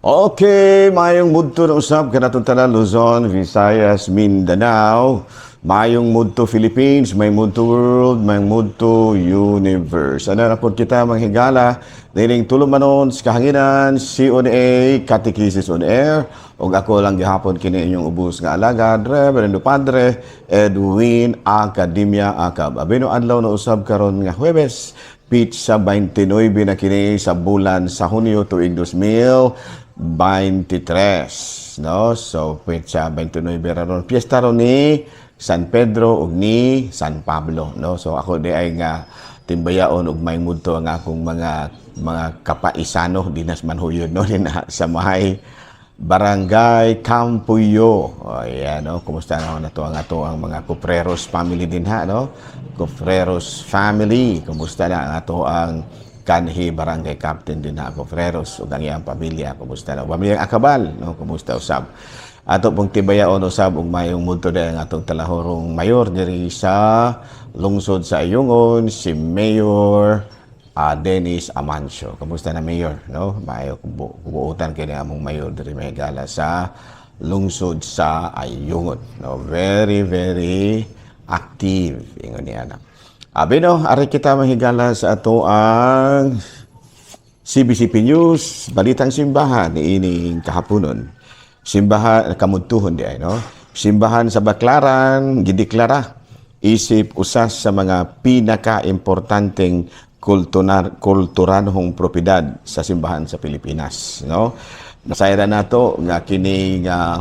Okay, mayong mudto na usab kanatong tanan Luzon, Visayas, Mindanao. Mayong mudto Philippines, may mudto world, may mudto universe. Ano na po kita manghigala, dining tulumanon sa kahanginan, C.O.A. Catechesis on Air. O ako lang gihapon kini inyong ubos nga alagad, Reverendo Padre Edwin Academia Acab. Abino adlaw na usab karon nga Huwebes, pitch sa 29 na kini sa bulan sa Hunyo tuig 2023, no? So petsa 29 ron piyesta ron ni San Pedro ug ni San Pablo, no? So ako di ay nga timbayaon ug may mudto ang akong mga kapaisano dinas manhuyod no na sa mahay Barangay Campuyo. O ayan, no? Kumusta na to ang mga Cufreros family din ha, no? Cufreros family, kumusta na ang ato ang kanhi barangay captain din ha, Cufreros ug ang iyang pamilya, kumusta na? Pamilyang Akabal, no? Kumusta usab? Ato pong tibayaon usab ug mayong mudto din ang atong talahorong mayor diri sa lungsod sa Ayungon, si Mayor Dennis Amancio. Kamusta na Mayor, no? Mayo kubuutan kini among Mayor diri Mahigala sa lungsod sa Ayungon, no? Very active ingon niya na. Abi no, ari kita mahigala sa ato ang CBCP News, balitang simbahan niining kahaponon. Simbahan kamudtuhon di ay, no? Simbahan sa Baclaran gideklara isip usas sa mga pinaka-importanteng kulturanhong propedad sa simbahan sa Pilipinas, no? Nasayra nato nga kini nga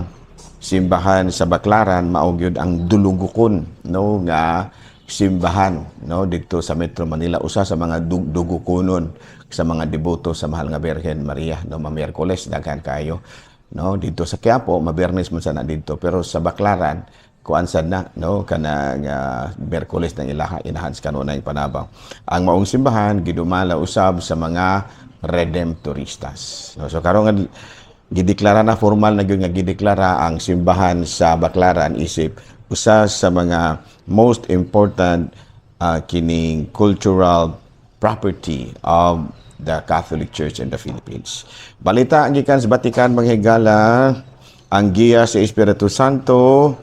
simbahan sa Baclaran mao gyud ang dulugukon, no, nga simbahan, no, dito sa Metro Manila, usa sa mga dugukonon sa mga deboto sa Mahal nga Birhen Maria, no, Miyerkules daghan kayo, no, dito sa Quiapo Mabiernes man sana dito, pero sa Baclaran kuan sad na, no, kanang Miyerkules nang inahans kanunay panabaw. Ang maong simbahan gidumala usab sa mga redemptoristas, no? So karon gideklara na formal na gyud nga gideklara ang simbahan sa Baclaran isip usa sa mga most important kining cultural property of the Catholic Church in the Philippines. Balita ang gikan sa Vatican manghigala, ang giya sa Espiritu Santo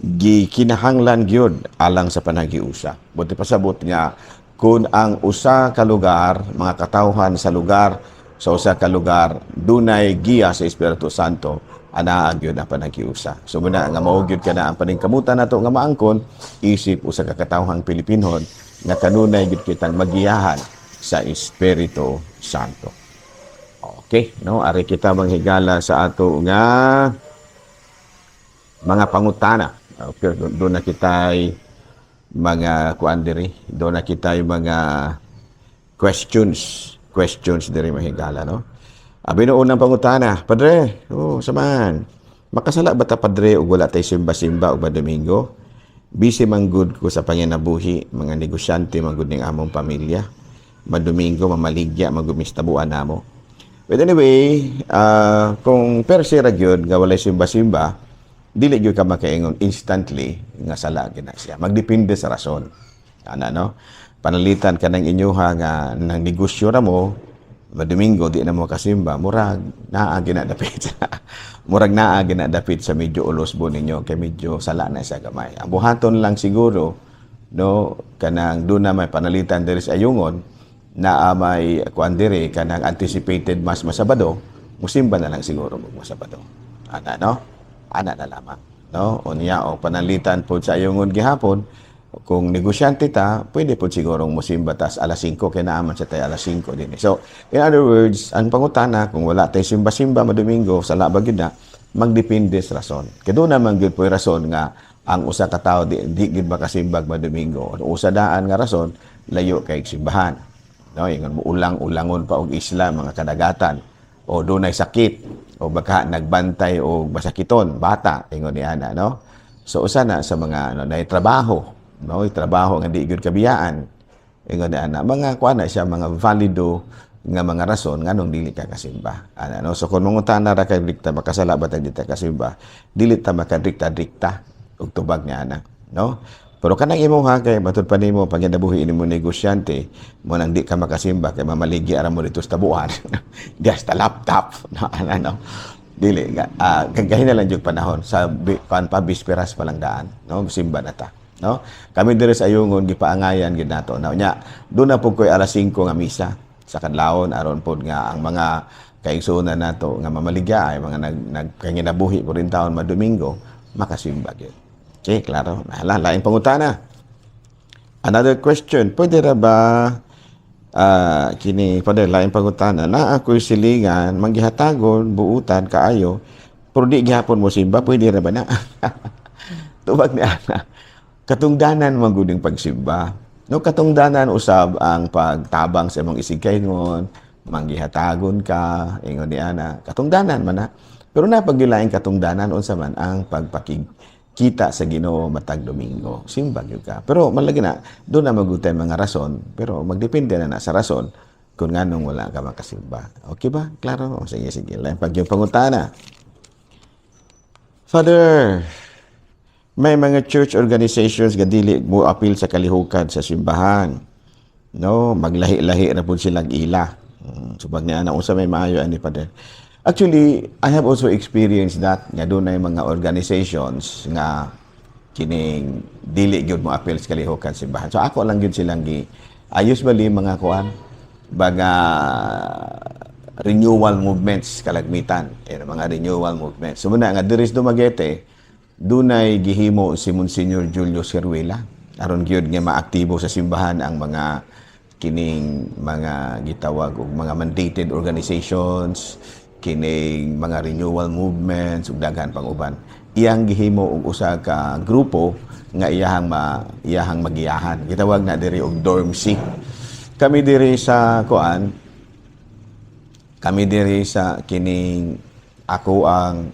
gikinahanglan gyud alang sa panaghiusa. Buti pasabot nga kung ang usa ka lugar, mga katawhan sa lugar sa usa ka lugar dunay giya sa Espiritu Santo, anaa gyud ang panaghiusa. So muna nga mao gyud kana ang paningkamutan nato nga maangkon isip usa ka katawhang Pilipinhon nga kanunay gyud kitang magiyahan sa Espiritu Santo. Okay, no, ari kita manghigala sa ato nga mga pangutana. Okay, doon na kitay mga kuan diri, doon na kitay mga questions diri mahigala, no? Abi no unang pangutana, Padre, samahan. Makasala ba ta Padre ug wala tay simba-simba ug Domingo? Busy man gud ko sa panginabuhi, mga negosyante man gud ning among pamilya. Domingo mamaligya magumistabuan namo. But anyway, kung per se ra gyud nga walay simba-simba, dili gyud ka makaingon instantly nga sala gina siya. Magdepende sa rason. Ana, no? Panalitan ka ng inyuha nga nang negosyo ra mo, Domingo di na mo kasimba, murag naa ginadapit. Murag naa ginadapit sa medyo ulosbo ninyo kay medyo sala na sa gamay. Ang buhaton lang siguro, no, kanang doon na may panalitan diri sa Ayungon na may kuan diri kanang anticipated mas masabado, musimba na lang siguro masabado. Ana, no? Ana na lamang, no? Unya o panalitan po sa Ayungon gihapon, kung negosyante ta, pwede po sigurong musimba tas alas 5 kay naaman sa tayo alas 5 din. So, in other words, ang pangutana kung wala tay simba-simba Domingo sala ba gyud na, magdepende sa rason. Kay do naman gyud po rason nga ang usa ka tawo di gyud makasimbag Domingo. Usa daan nga rason layo kay simbahan. No, ingon mo ulang-ulangon pa og isla mga kadagatan o dunay sakit o baka nagbantay o masakiton bata ingon ni ana, no? So usa na sa mga ano na trabaho, no, trabaho nga di gyud kabiyaan ingon ni ana, mga kuan na siya mga valido nga mga rason nganong dili ka kasimba ana, no? So kung mangutana ra kay dikta makasala ba ta dita kasimba, dili ta makadikta-dikta og tubag nga ana, no? Pero kanang imo ha kay batud pa nimo pag nabuhi nimo negosyante mo nang di ka makasimba kay mamaligi ara mo dito sa tabuan. Just a laptop no ano. Dili nga kagahin na lang jud panahon sa kan pa bisperas pa lang daan no simba na ta no. Kami diri sa Ayungon gipaangayan gid nato. Now nya do na pud koy alas 5 nga misa sa kadlawon aron pod nga ang mga kaigsuonan nato nga mamaligya ay mga nagkanginabuhi po rin taon madomingo makasimba gyud. Okay, klaro. Lain pangutana. Another question, pwede ra ba kini pwede lain pangutana na ako'y silingan manggihatagon buutan kaayo pero di gihapon mo simba pwede ra ba na? Tubag ni ana. Katungdanan man gud pagsimba. No katungdanan usab ang pagtabang sa imong isigkayngon, manggihatagon ka, ingon ni ana. Katungdanan man na. Pero napagdilaing katungdanan unsa man ang pagpakikita sa Ginoo matag Domingo. Simba gyud ka. Pero malagi na do na magutay mga rason, pero magdepende na sa rason kung nganong wala ka makasimba. Okay ba? Klaro? O, sige. Lain pag yung pangutana. Father, may mga church organizations nga dili mo appeal sa kalihukan sa simbahan. No, maglahi-lahi na pud silang ila. Subag niya na unsa may maayo ani Father. Actually, I have also experienced that nga doon ay mga organizations nga kining dili gyud mo appeal sa kalihukan simbahan. So ako lang gyud silang usually mga kuan baga renewal movements kalagmitan, mga renewal movements. So muna nga diri sa Dumaguete, dunay gihimo si Monsignor Julio Ceruela aron gyud nga maaktibo sa simbahan ang mga kining mga gitawag og mga mandated organizations, kining mga renewal movements ug daghan pang uban. Iyang gihimo og usa ka grupo nga iyahang magiyahan. Gitawag na diri og dormsi. Kami diri sa kining ako ang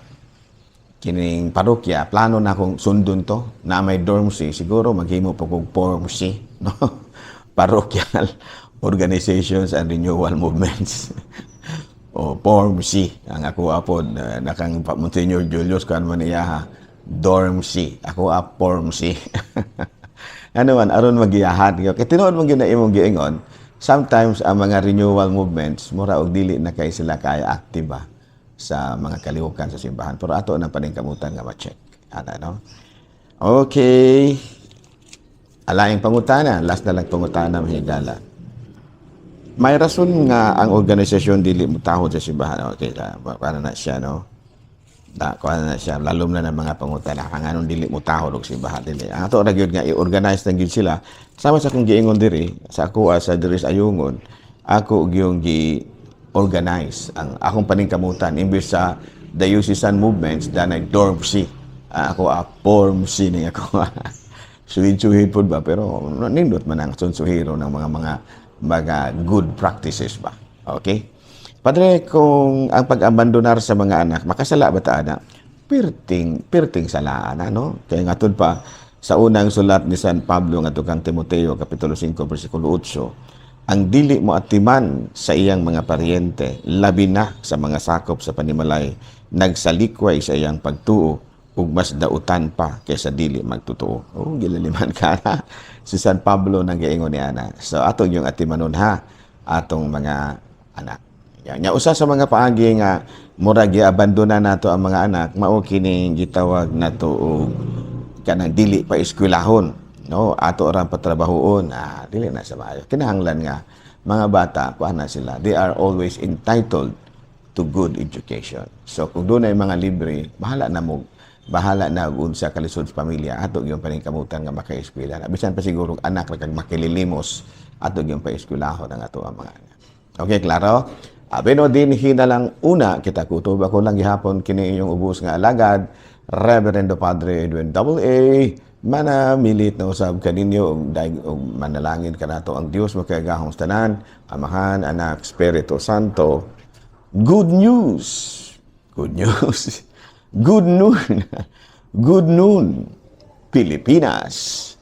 kining parokya, plano na akong sundon to na may dormsi, siguro maghimo pa kog formsi, no? Parochial organizations and renewal movements. O Form C ang ako apod nakang Monsignor Julius kan man iya Dorm C ako Form C. Ano man aron magiyahan kay tinuod man gyud na imong giingon sometimes ang mga renewal movements mura og dili na kay sila kay aktiba sa mga kalihukan sa simbahan pero ato nang paningkamutan nga ma-check ana no. Okay, alaing pangutana last na lang pangutana mahigala. May rason nga ang organisasyon dili mutahod sa simbahan. Okay, paano na siya, no? Paano na siya, lalom na ng mga pangutana. Ang anong dili mutahod og simbahan dili. Ang ato na gyud nga i-organize na gyud sila. Sama sa kong giingon diri, sa ako sa diri sa Ayungon, ako gyung gi-organize ang akong paningkamutan imbes sa diocesan movements danay dorm C. Ako form C ni ako. Suhid-suhid po ba? Pero nindot man ang sunsuhiro ng mga good practices ba. Okay? Padre, kung ang pag-abandonar sa mga anak, makasala ba ta anak? Pirting salaan, no? Kaya nga pa, sa unang sulat ni San Pablo nga kang Timoteo, Kapitulo 5, versikulo 8, ang dili mo atiman sa iyang mga paryente, labi na sa mga sakop sa panimalay, nagsalikway sa iyang pagtuo, ug mas dautan pa kaysa dili magtotoo. Oh, gilaliman ka na. Si San Pablo nang giingon ni ana. So atong yung atimanon ha atong mga anak. Nya usa sa mga paagi nga murag giabandona nato ang mga anak mao kining gitawag nato og kanang dili pa eskwelahon, no? Ato ra patrabahoon. Dili na sa maayo. Kinahanglan nga mga bata kuana sila. They are always entitled to good education. So kung doon ay mga libre, bahala na unsa kalisod sa pamilya ato gyud paningkamutan nga makaeskwela. Bisan pa siguro anak ra kag makililimos ato gyud paeskwelahon ang ato ang mga anak. Okay, klaro? Abeno din hinalang una kita kutob ako lang gihapon kini inyong ubos nga alagad Reverendo Padre Edwin AA manamilit na usab kaninyo og manalangin kanato ang Dios makagahong tanan, Amahan, Anak, Espiritu Santo. Good news. Good noon. Good noon, Pilipinas.